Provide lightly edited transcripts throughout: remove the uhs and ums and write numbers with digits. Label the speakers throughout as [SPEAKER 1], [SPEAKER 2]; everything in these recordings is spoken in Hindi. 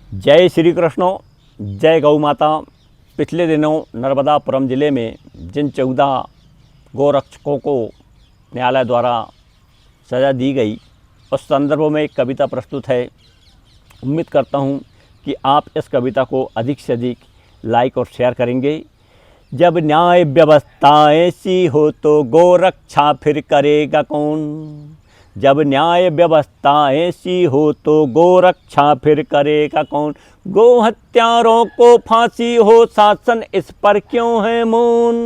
[SPEAKER 1] जय श्री कृष्ण, जय गौ माता। पिछले दिनों नर्मदापुरम ज़िले में जिन 14 गोरक्षकों को न्यायालय द्वारा सज़ा दी गई, उस संदर्भ में एक कविता प्रस्तुत है। उम्मीद करता हूँ कि आप इस कविता को अधिक से अधिक लाइक और शेयर करेंगे। जब न्याय व्यवस्था ऐसी हो तो गोरक्षा फिर करेगा कौन। जब न्याय व्यवस्था ऐसी हो तो गोरक्षा फिर करेगा कौन। गो हत्यारों को फांसी हो, शासन इस पर क्यों है मौन।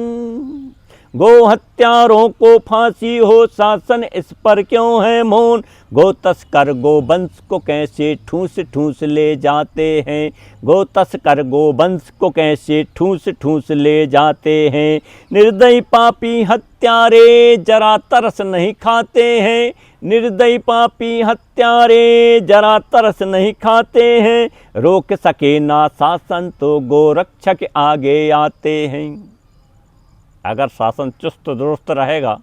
[SPEAKER 1] गो हत्यारों को फांसी हो, शासन इस पर क्यों है मौन। गो तस्कर गोवंश को कैसे ठूस ठूस ले जाते हैं। गो तस्कर गोवंश को कैसे ठूस ठूस ले जाते हैं। निर्दयी पापी हत्यारे जरा तरस नहीं खाते हैं। निर्दयी पापी हत्यारे जरा तरस नहीं खाते हैं। रोक सके ना शासन तो गोरक्षक आगे आते हैं। अगर शासन चुस्त दुरुस्त रहेगा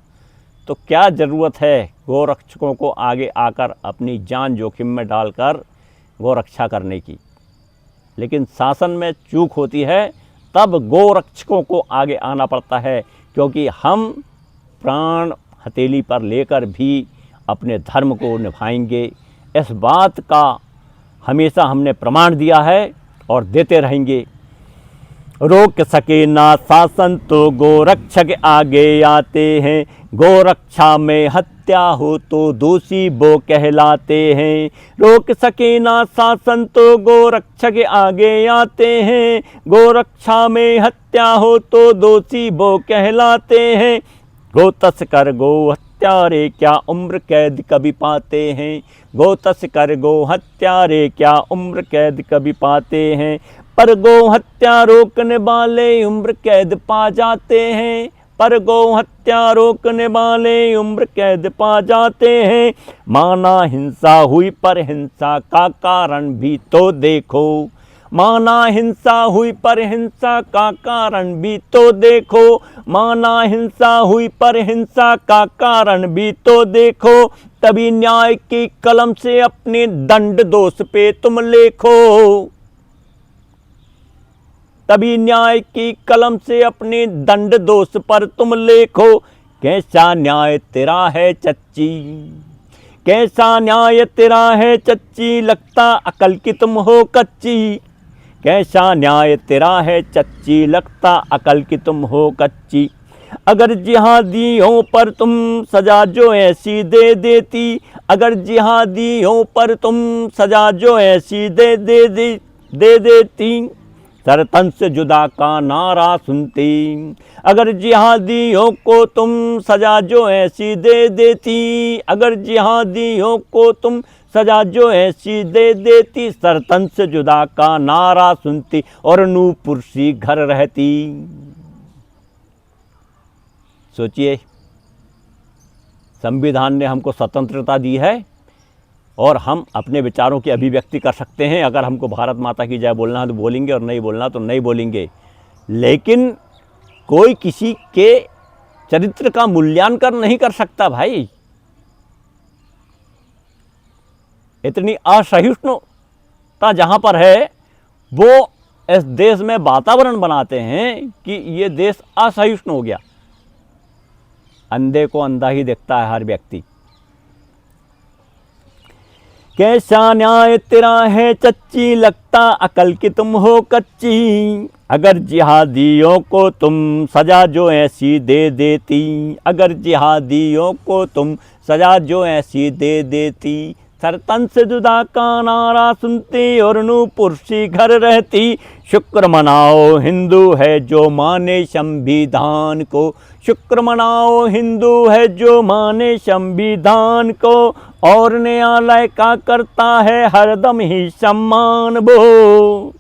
[SPEAKER 1] तो क्या ज़रूरत है गोरक्षकों को आगे आकर अपनी जान जोखिम में डालकर गोरक्षा करने की। लेकिन शासन में चूक होती है तब गोरक्षकों को आगे आना पड़ता है, क्योंकि हम प्राण हथेली पर लेकर भी अपने धर्म को निभाएंगे। इस बात का हमेशा हमने प्रमाण दिया है और देते रहेंगे। रोक सके ना शासन तो गोरक्षक आगे आते हैं। गोरक्षा में हत्या हो तो दोषी वो कहलाते हैं। रोक सके ना शासन तो गोरक्षक आगे आते हैं। गोरक्षा में हत्या हो तो दोषी वो कहलाते हैं। गो तस्कर गो हत्यारे क्या उम्र कैद कभी पाते हैं। गो तस्कर गो हत्यारे क्या उम्र कैद कभी पाते हैं। पर गो हत्या रोकने वाले उम्र कैद पा जाते हैं। पर गो हत्या रोकने वाले उम्र कैद पा जाते हैं। माना हिंसा हुई पर हिंसा का कारण भी तो देखो। माना हिंसा हुई पर हिंसा का कारण भी तो देखो। माना हिंसा हुई पर हिंसा का कारण भी तो देखो। तभी न्याय की कलम से अपने दंड दोष पे तुम लेखो। तभी न्याय की कलम से अपने दंड दोष पर तुम लेखो। कैसा न्याय तेरा है चच्ची, कैसा न्याय तेरा है चच्ची, लगता अकल की तुम हो कच्ची। कैसा न्याय तेरा है चच्ची, लगता अकल की तुम हो कच्ची। अगर जिहादियों पर तुम सजा जो ऐसी दे देती, अगर जिहादियों पर तुम सजा जो ऐसी दे देती, सरतन से जुदा का नारा सुनती। अगर जिहादियों को तुम सजा जो ऐसी दे देती, अगर जिहादियों को तुम सजा जो ऐसी दे देती, सरतन से जुदा का नारा सुनती और नूपुर सी घर रहती। सोचिए, संविधान ने हमको स्वतंत्रता दी है और हम अपने विचारों की अभिव्यक्ति कर सकते हैं। अगर हमको भारत माता की जय बोलना है तो बोलेंगे और नहीं बोलना तो नहीं बोलेंगे। लेकिन कोई किसी के चरित्र का मूल्यांकन नहीं कर सकता भाई। इतनी असहिष्णुता जहाँ पर है, वो इस देश में वातावरण बनाते हैं कि ये देश असहिष्णु हो गया। अंधे को अंधा ही दिखता है हर व्यक्ति। कैसा न्याय तेरा है चच्ची, लगता अकल की तुम हो कच्ची। अगर जिहादियों को तुम सजा जो ऐसी दे देती, अगर जिहादियों को तुम सजा जो ऐसी दे देती, सरतन से जुदा का नारा सुनती और नूपुर सी घर रहती। शुक्र मनाओ हिंदू है जो माने संविधान को। शुक्र मनाओ हिंदू है जो माने संविधान को, और न्यायालय का करता है हरदम ही सम्मान वो।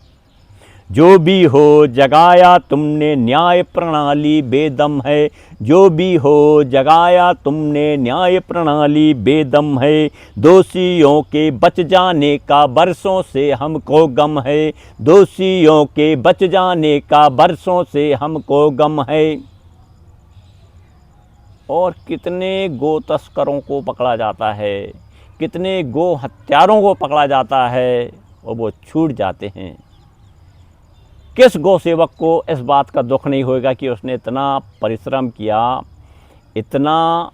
[SPEAKER 1] जो भी हो जगाया तुमने न्याय प्रणाली बेदम है। जो भी हो जगाया तुमने न्याय प्रणाली बेदम है। दोषियों के बच जाने का बरसों से हमको गम है। दोषियों के बच जाने का बरसों से हमको गम है। और कितने गो तस्करों को पकड़ा जाता है, कितने गो हत्यारों को पकड़ा जाता है। और वो छूट जाते हैं। किस गौ सेवक को इस बात का दुख नहीं होगा कि उसने इतना परिश्रम किया, इतना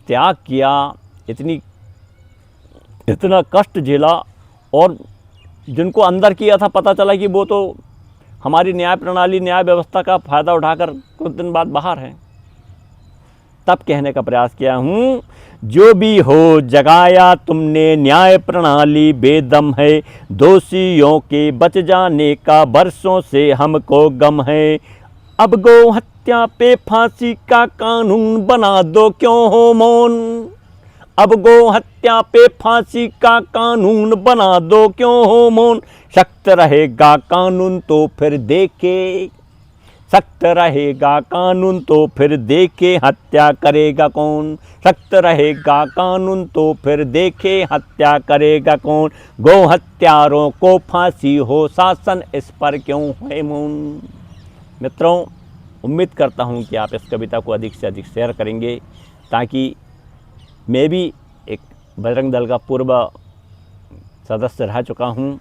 [SPEAKER 1] त्याग किया, इतना कष्ट झेला, और जिनको अंदर किया था पता चला कि वो तो हमारी न्याय प्रणाली, न्याय व्यवस्था का फ़ायदा उठाकर कुछ दिन बाद बाहर हैं। तब कहने का प्रयास किया हूँ, जो भी हो जगाया तुमने न्याय प्रणाली, बेदम है दोषियों के बच जाने का, बरसों से हमको गम है। अब गौ हत्या पे फांसी का कानून बना दो, क्यों हो मौन। अब गौ हत्या पे फांसी का कानून बना दो, क्यों हो मौन। सख्त रहेगा कानून तो फिर देखे, सख्त रहेगा कानून तो फिर देखे हत्या करेगा कौन। सख्त रहेगा कानून तो फिर देखे हत्या करेगा कौन। गौ हत्यारों को फांसी हो, शासन इस पर क्यों है मौन। मित्रों, उम्मीद करता हूं कि आप इस कविता को अधिक से अधिक शेयर करेंगे, ताकि मैं भी एक बजरंग दल का पूर्व सदस्य रह चुका हूं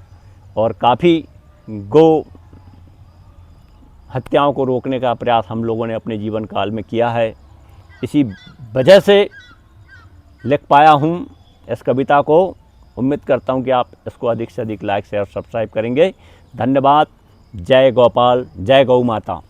[SPEAKER 1] और काफ़ी गौ हत्याओं को रोकने का प्रयास हम लोगों ने अपने जीवन काल में किया है। इसी वजह से लिख पाया हूँ इस कविता को। उम्मीद करता हूँ कि आप इसको अधिक से अधिक लाइक शेयर सब्सक्राइब करेंगे। धन्यवाद। जय गौपाल, जय गौ माता।